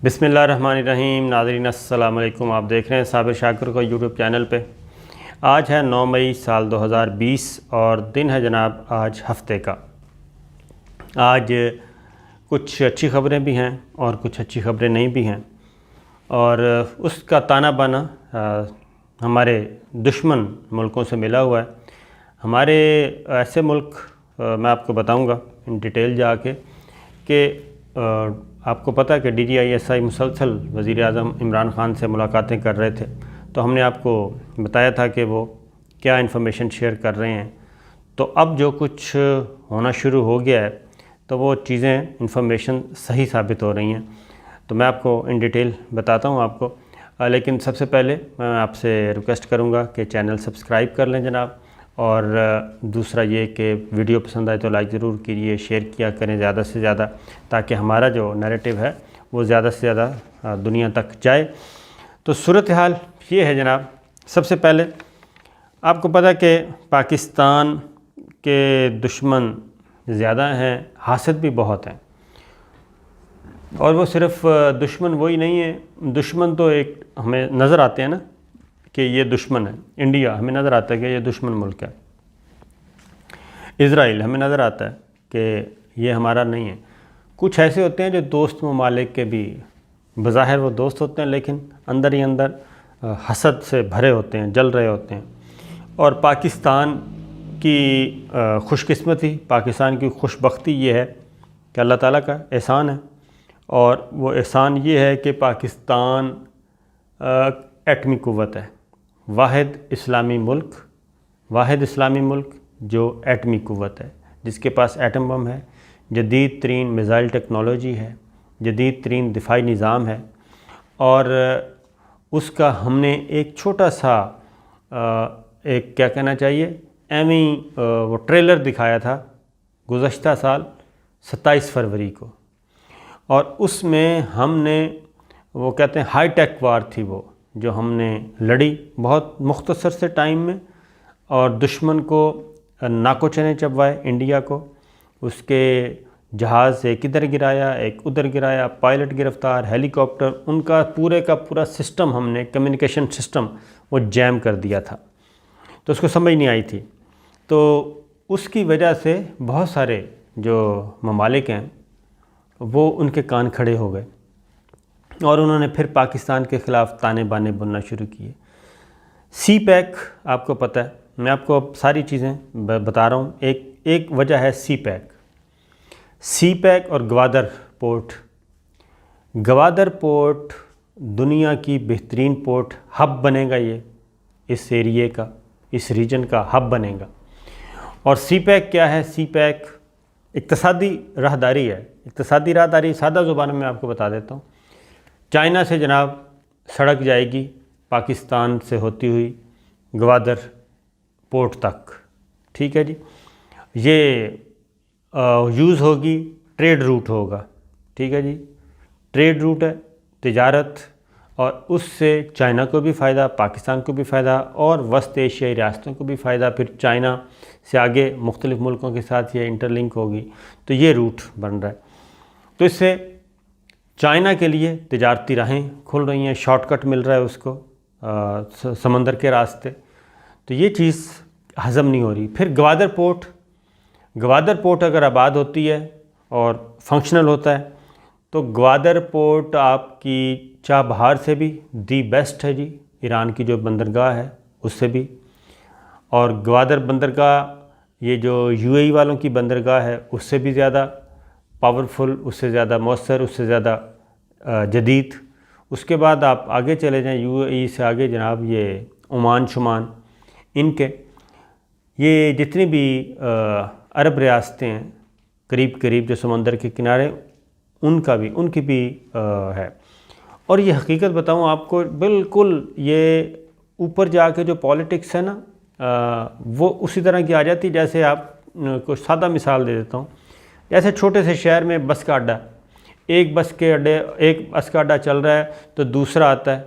بسم اللہ الرحمن الرحیم۔ ناظرین السلام علیکم، آپ دیکھ رہے ہیں صابر شاکر کو یوٹیوب چینل پہ۔ آج ہے 9 مئی سال 2020 اور دن ہے جناب آج ہفتے کا۔ آج کچھ اچھی خبریں بھی ہیں اور کچھ اچھی خبریں نہیں بھی ہیں، اور اس کا تانا بانا ہمارے دشمن ملکوں سے ملا ہوا ہے۔ ہمارے ایسے ملک میں آپ کو بتاؤں گا ان ڈیٹیل جا کے کہ آپ کو پتہ ہے کہ DGISI مسلسل وزیر اعظم عمران خان سے ملاقاتیں کر رہے تھے، تو ہم نے آپ کو بتایا تھا کہ وہ کیا انفارمیشن شیئر کر رہے ہیں۔ تو اب جو کچھ ہونا شروع ہو گیا ہے تو وہ چیزیں انفارمیشن صحیح ثابت ہو رہی ہیں، تو میں آپ کو ان ڈیٹیل بتاتا ہوں آپ کو۔ لیکن سب سے پہلے میں آپ سے ریکویسٹ کروں گا کہ چینل سبسکرائب کر لیں جناب، اور دوسرا یہ کہ ویڈیو پسند آئے تو لائک ضرور کیجیے، شیئر کیا کریں زیادہ سے زیادہ، تاکہ ہمارا جو نیریٹو ہے وہ زیادہ سے زیادہ دنیا تک جائے۔ تو صورتحال یہ ہے جناب، سب سے پہلے آپ کو پتہ کہ پاکستان کے دشمن زیادہ ہیں، حاسد بھی بہت ہیں، اور وہ صرف دشمن وہی نہیں ہے، دشمن تو ایک ہمیں نظر آتے ہیں نا کہ یہ دشمن ہے۔ انڈیا ہمیں نظر آتا ہے کہ یہ دشمن ملک ہے، اسرائیل ہمیں نظر آتا ہے کہ یہ ہمارا نہیں ہے۔ کچھ ایسے ہوتے ہیں جو دوست ممالک کے بھی بظاہر وہ دوست ہوتے ہیں، لیکن اندر ہی اندر حسد سے بھرے ہوتے ہیں، جل رہے ہوتے ہیں۔ اور پاکستان کی خوش قسمتی، پاکستان کی خوش بختی یہ ہے کہ اللہ تعالیٰ کا احسان ہے، اور وہ احسان یہ ہے کہ پاکستان ایٹمی قوت ہے، واحد اسلامی ملک جو ایٹمی قوت ہے، جس کے پاس ایٹم بم ہے، جدید ترین میزائل ٹیکنالوجی ہے، جدید ترین دفاعی نظام ہے، اور اس کا ہم نے ایک چھوٹا سا ایک کیا کہنا چاہیے وہ ٹریلر دکھایا تھا گزشتہ سال 27 فروری کو، اور اس میں ہم نے وہ کہتے ہیں ہائی ٹیک وار تھی وہ جو ہم نے لڑی بہت مختصر سے ٹائم میں، اور دشمن کو ناکو چنے چبوائے، انڈیا کو، اس کے جہاز ایک ادھر گرایا ایک ادھر گرایا، پائلٹ گرفتار، ہیلی کاپٹر، ان کا پورے کا پورا سسٹم ہم نے کمیونیکیشن سسٹم وہ جیم کر دیا تھا، تو اس کو سمجھ نہیں آئی تھی۔ تو اس کی وجہ سے بہت سارے جو ممالک ہیں وہ ان کے کان کھڑے ہو گئے، اور انہوں نے پھر پاکستان کے خلاف تانے بانے بننا شروع کیے۔ سی پیک آپ کو پتہ ہے، میں آپ کو اب ساری چیزیں بتا رہا ہوں۔ ایک وجہ ہے سی پیک اور گوادر پورٹ دنیا کی بہترین پورٹ ہب بنے گا، یہ اس ایریے کا، اس ریجن کا ہب بنے گا۔ اور سی پیک کیا ہے؟ سی پیک اقتصادی راہداری ہے، اقتصادی راہداری سادہ زبان میں آپ کو بتا دیتا ہوں۔ چائنا سے جناب سڑک جائے گی پاکستان سے ہوتی ہوئی گوادر پورٹ تک، ٹھیک ہے جی، یہ یوز ہوگی، ٹریڈ روٹ ہوگا، ٹھیک ہے جی، ٹریڈ روٹ ہے، تجارت، اور اس سے چائنا کو بھی فائدہ، پاکستان کو بھی فائدہ، اور وسط ایشیائی ریاستوں کو بھی فائدہ، پھر چائنا سے آگے مختلف ملکوں کے ساتھ یہ انٹر لنک ہوگی، تو یہ روٹ بن رہا ہے۔ تو اس سے چائنا کے لیے تجارتی راہیں کھل رہی ہیں، شارٹ کٹ مل رہا ہے اس کو سمندر کے راستے، تو یہ چیز ہضم نہیں ہو رہی۔ پھر گوادر پورٹ اگر آباد ہوتی ہے اور فنکشنل ہوتا ہے تو گوادر پورٹ آپ کی چابہار سے بھی دی بیسٹ ہے جی، ایران کی جو بندرگاہ ہے اس سے بھی، اور گوادر بندرگاہ یہ جو UAE والوں کی بندرگاہ ہے اس سے بھی زیادہ پاورفل، اس سے زیادہ مؤثر، اس سے زیادہ جدید۔ اس کے بعد آپ آگے چلے جائیں، UAE سے آگے جناب یہ عمان شمان، ان کے یہ جتنی بھی عرب ریاستیں ہیں قریب جو سمندر کے کنارے، ان کی بھی ہے۔ اور یہ حقیقت بتاؤں آپ کو، بالکل یہ اوپر جا کے جو پالیٹکس ہے نا وہ اسی طرح کی آ جاتی، جیسے آپ کو سادہ مثال دے دیتا ہوں، جیسے چھوٹے سے شہر میں بس کا اڈا، ایک بس کا اڈا چل رہا ہے تو دوسرا آتا ہے،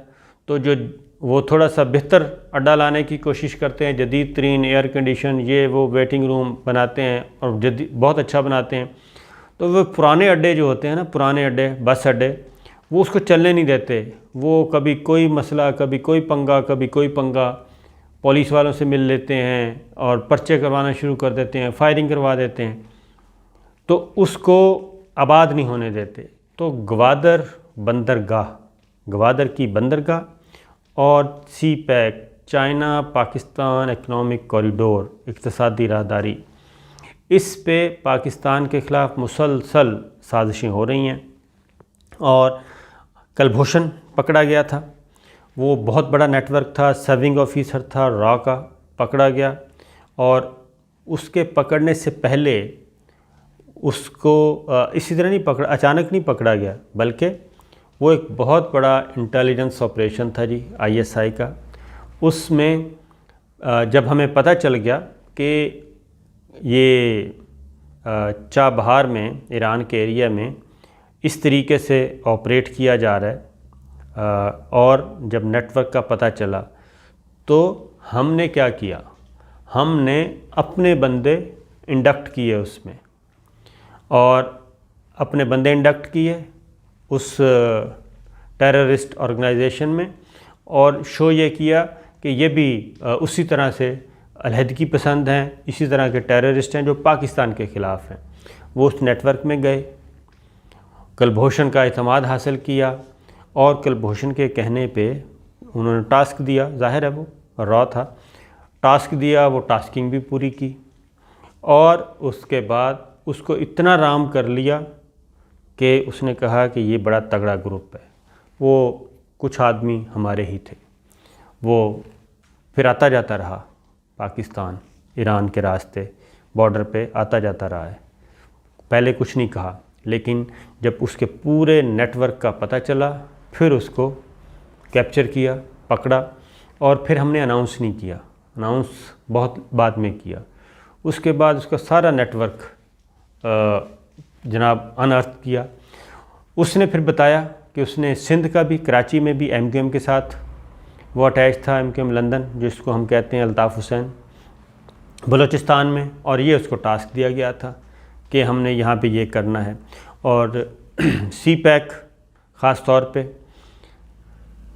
تو جو وہ تھوڑا سا بہتر اڈا لانے کی کوشش کرتے ہیں، جدید ترین ایئر کنڈیشن، یہ وہ ویٹنگ روم بناتے ہیں اور بہت اچھا بناتے ہیں۔ تو وہ پرانے اڈے جو ہوتے ہیں نا، پرانے اڈے، بس اڈے، وہ اس کو چلنے نہیں دیتے، وہ کبھی کوئی مسئلہ، کبھی کوئی پنگا، کبھی کوئی پنگا، پولیس والوں سے مل لیتے ہیں اور پرچے کروانا شروع کر دیتے ہیں، فائرنگ کروا دیتے ہیں، تو اس کو آباد نہیں ہونے دیتے۔ تو گوادر بندرگاہ، گوادر کی بندرگاہ اور CPEC, China Pakistan economic corridor, اقتصادی راہداری، اس پہ پاکستان کے خلاف مسلسل سازشیں ہو رہی ہیں۔ اور کلبھوشن پکڑا گیا تھا، وہ بہت بڑا نیٹ ورک تھا، سرونگ آفیسر تھا را کا، پکڑا گیا، اور اس کے پکڑنے سے پہلے اس کو اسی طرح نہیں پکڑا، اچانک نہیں پکڑا گیا، بلکہ وہ ایک بہت بڑا انٹیلیجنس آپریشن تھا جی ISI کا۔ اس میں جب ہمیں پتہ چل گیا کہ یہ چابہار میں، ایران کے ایریا میں اس طریقے سے آپریٹ کیا جا رہا ہے، اور جب نیٹ ورک کا پتہ چلا تو ہم نے کیا کیا، ہم نے اپنے بندے انڈکٹ کیے اس میں، اور اپنے بندے انڈکٹ کیے اس ٹیررسٹ آرگنائزیشن میں، اور شو یہ کیا کہ یہ بھی اسی طرح سے علیحدگی پسند ہیں، اسی طرح کے ٹیررسٹ ہیں جو پاکستان کے خلاف ہیں۔ وہ اس نیٹ ورک میں گئے، کلبھوشن کا اعتماد حاصل کیا، اور کلبھوشن کے کہنے پہ انہوں نے ٹاسک دیا، ظاہر ہے وہ را تھا، ٹاسک دیا، وہ ٹاسکنگ بھی پوری کی، اور اس کے بعد اس کو اتنا رام کر لیا کہ اس نے کہا کہ یہ بڑا تگڑا گروپ ہے۔ وہ کچھ آدمی ہمارے ہی تھے، وہ پھر آتا جاتا رہا پاکستان ایران کے راستے، بارڈر پہ آتا جاتا رہا ہے، پہلے کچھ نہیں کہا، لیکن جب اس کے پورے نیٹ ورک کا پتہ چلا پھر اس کو کیپچر کیا، پکڑا، اور پھر ہم نے اناؤنس نہیں کیا، اناؤنس بہت بعد میں کیا۔ اس کے بعد اس کا سارا نیٹ ورک جناب انرتھ کیا۔ اس نے پھر بتایا کہ اس نے سندھ کا بھی، کراچی میں بھی MQM کے ساتھ وہ اٹیچ تھا، MQM لندن جس کو ہم کہتے ہیں، الطاف حسین، بلوچستان میں، اور یہ اس کو ٹاسک دیا گیا تھا کہ ہم نے یہاں پہ یہ کرنا ہے۔ اور سی پیک خاص طور پہ،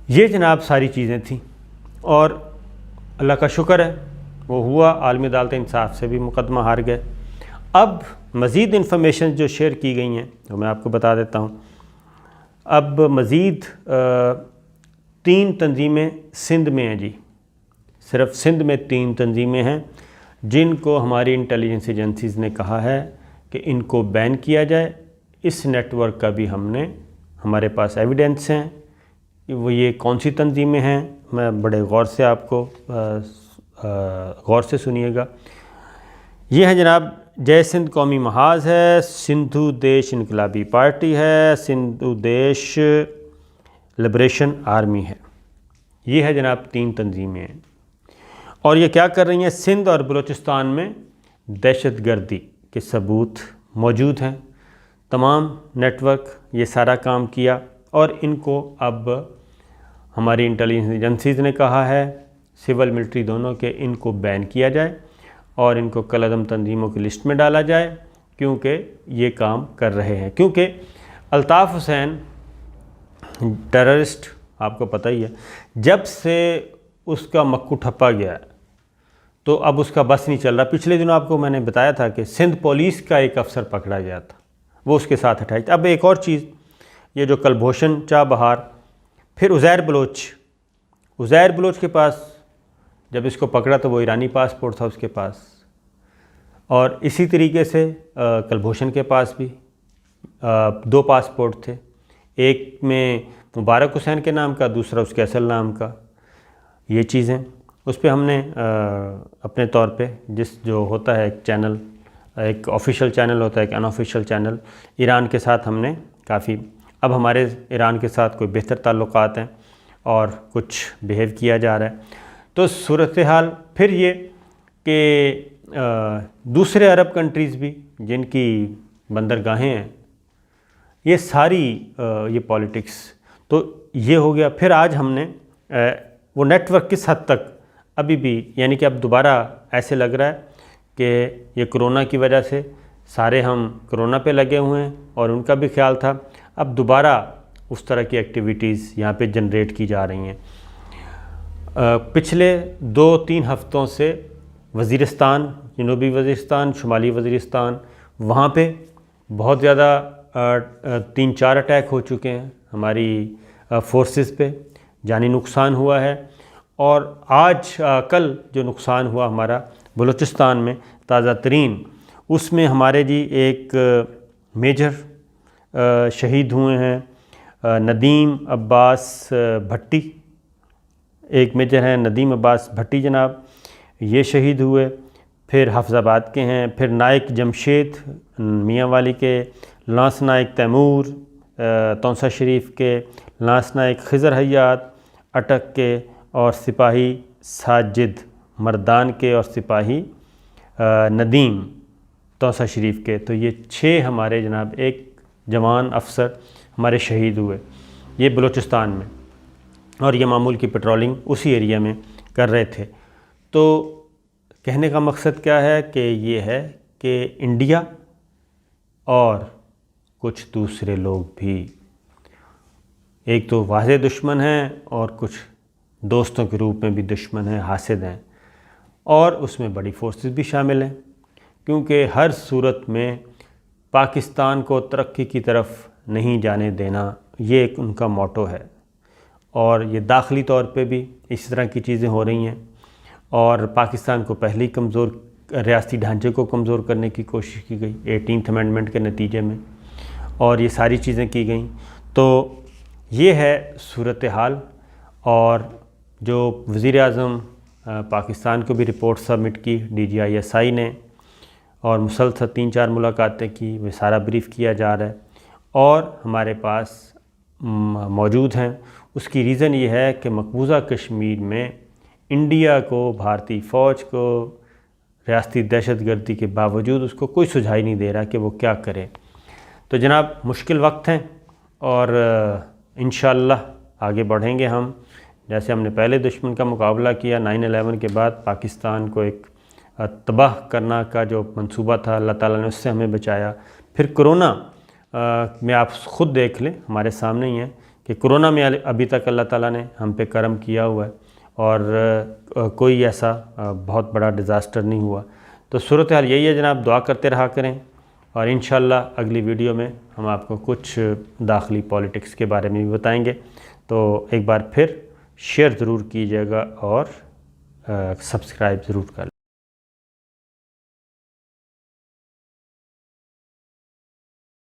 یہ جناب ساری چیزیں تھیں، اور اللہ کا شکر ہے وہ ہوا، عالمی عدالت انصاف سے بھی مقدمہ ہار گئے۔ اب مزید انفارمیشن جو شیئر کی گئی ہیں تو میں آپ کو بتا دیتا ہوں۔ اب مزید 3 تنظیمیں سندھ میں ہیں جی، صرف سندھ میں 3 تنظیمیں ہیں جن کو ہماری انٹیلیجنس ایجنسیز نے کہا ہے کہ ان کو بین کیا جائے۔ اس نیٹ ورک کا بھی ہمارے پاس ایویڈنس ہیں کہ وہ یہ کون سی تنظیمیں ہیں، میں بڑے غور سے آپ کو غور سے سنیے گا۔ یہ ہے جناب، جے سندھ قومی محاذ ہے، سندھو دیش انقلابی پارٹی ہے، سندھو دیش لبریشن آرمی ہے، یہ ہے جناب 3 تنظیمیں ہیں، اور یہ کیا کر رہی ہیں؟ سندھ اور بلوچستان میں دہشت گردی کے ثبوت موجود ہیں، تمام نیٹ ورک یہ سارا کام کیا، اور ان کو اب ہماری انٹیلیجنس ایجنسیز نے کہا ہے، سول ملٹری دونوں کے، ان کو بین کیا جائے اور ان کو کالعدم تنظیموں کی لسٹ میں ڈالا جائے، کیونکہ یہ کام کر رہے ہیں۔ کیونکہ الطاف حسین ٹیررسٹ، آپ کو پتہ ہی ہے، جب سے اس کا مکو ٹھپا گیا ہے تو اب اس کا بس نہیں چل رہا۔ پچھلے دنوں آپ کو میں نے بتایا تھا کہ سندھ پولیس کا ایک افسر پکڑا گیا تھا، وہ اس کے ساتھ اٹیچ۔ اب ایک اور چیز، یہ جو کلبھوشن، چابہار، پھر عزیر بلوچ کے پاس جب اس کو پکڑا تو وہ ایرانی پاسپورٹ تھا اس کے پاس، اور اسی طریقے سے کلبھوشن کے پاس بھی 2 پاسپورٹ تھے، ایک میں مبارک حسین کے نام کا، دوسرا اس کے اصل نام کا۔ یہ چیزیں اس پہ ہم نے اپنے طور پہ جو ہوتا ہے ایک چینل، ایک آفیشیل چینل ہوتا ہے، ایک ان آفیشیل چینل، ایران کے ساتھ ہم نے کافی، اب ہمارے ایران کے ساتھ کوئی بہتر تعلقات ہیں اور کچھ بیہیو کیا جا رہا ہے۔ تو صورتحال پھر یہ کہ دوسرے عرب کنٹریز بھی جن کی بندرگاہیں ہیں، یہ ساری یہ پالیٹکس، تو یہ ہو گیا۔ پھر آج ہم نے وہ نیٹ ورک کس حد تک ابھی بھی، یعنی کہ اب دوبارہ ایسے لگ رہا ہے کہ یہ کرونا کی وجہ سے سارے ہم کرونا پہ لگے ہوئے ہیں، اور ان کا بھی خیال تھا، اب دوبارہ اس طرح کی ایکٹیویٹیز یہاں پہ جنریٹ کی جا رہی ہیں۔ پچھلے 2-3 ہفتوں سے وزیرستان، جنوبی وزیرستان، شمالی وزیرستان، وہاں پہ بہت زیادہ 3-4 اٹیک ہو چکے ہیں ہماری فورسز پہ، جانی نقصان ہوا ہے۔ اور آج کل جو نقصان ہوا ہمارا بلوچستان میں تازہ ترین، اس میں ہمارے جی ایک میجر شہید ہوئے ہیں، ندیم عباس بھٹی، ایک میجر ہیں ندیم عباس بھٹی جناب، یہ شہید ہوئے۔ پھر حافظ آباد کے ہیں، پھر نائک جمشید میاں والی کے، لانس نائک تیمور تونسا شریف کے، لانس نائک خضر حیات اٹک کے، اور سپاہی ساجد مردان کے، اور سپاہی ندیم تونسا شریف کے۔ تو یہ 6 ہمارے جناب ایک جوان افسر ہمارے شہید ہوئے، یہ بلوچستان میں، اور یہ معمول کی پیٹرولنگ اسی ایریا میں کر رہے تھے۔ تو کہنے کا مقصد کیا ہے کہ یہ ہے کہ انڈیا اور کچھ دوسرے لوگ بھی، ایک تو واضح دشمن ہیں اور کچھ دوستوں کے روپ میں بھی دشمن ہیں، حاسد ہیں، اور اس میں بڑی فورسز بھی شامل ہیں، کیونکہ ہر صورت میں پاکستان کو ترقی کی طرف نہیں جانے دینا، یہ ایک ان کا موٹو ہے۔ اور یہ داخلی طور پہ بھی اس طرح کی چیزیں ہو رہی ہیں، اور پاکستان کو پہلے کمزور، ریاستی ڈھانچے کو کمزور کرنے کی کوشش کی گئی 18th امینڈمنٹ کے نتیجے میں، اور یہ ساری چیزیں کی گئیں۔ تو یہ ہے صورتحال۔ اور جو وزیر اعظم پاکستان کو بھی رپورٹ سبمٹ کی DGISI نے، اور مسلسل 3-4 ملاقاتیں کی، وہ سارا بریف کیا جا رہا ہے، اور ہمارے پاس موجود ہیں۔ اس کی ریزن یہ ہے کہ مقبوضہ کشمیر میں انڈیا کو، بھارتی فوج کو، ریاستی دہشت گردی کے باوجود اس کو کوئی سجھائی نہیں دے رہا کہ وہ کیا کرے۔ تو جناب مشکل وقت ہیں، اور انشاءاللہ آگے بڑھیں گے ہم، جیسے ہم نے پہلے دشمن کا مقابلہ کیا 9/11 کے بعد، پاکستان کو ایک تباہ کرنا کا جو منصوبہ تھا، اللہ تعالیٰ نے اس سے ہمیں بچایا۔ پھر کرونا میں آپ خود دیکھ لیں، ہمارے سامنے ہی ہے کہ کرونا میں ابھی تک اللہ تعالیٰ نے ہم پہ کرم کیا ہوا ہے، اور کوئی ایسا بہت بڑا ڈیزاسٹر نہیں ہوا۔ تو صورتحال یہی ہے جناب، دعا کرتے رہا کریں، اور انشاءاللہ اگلی ویڈیو میں ہم آپ کو کچھ داخلی پالیٹکس کے بارے میں بھی بتائیں گے۔ تو ایک بار پھر شیئر ضرور کیجیے گا، اور سبسکرائب ضرور کر لیں۔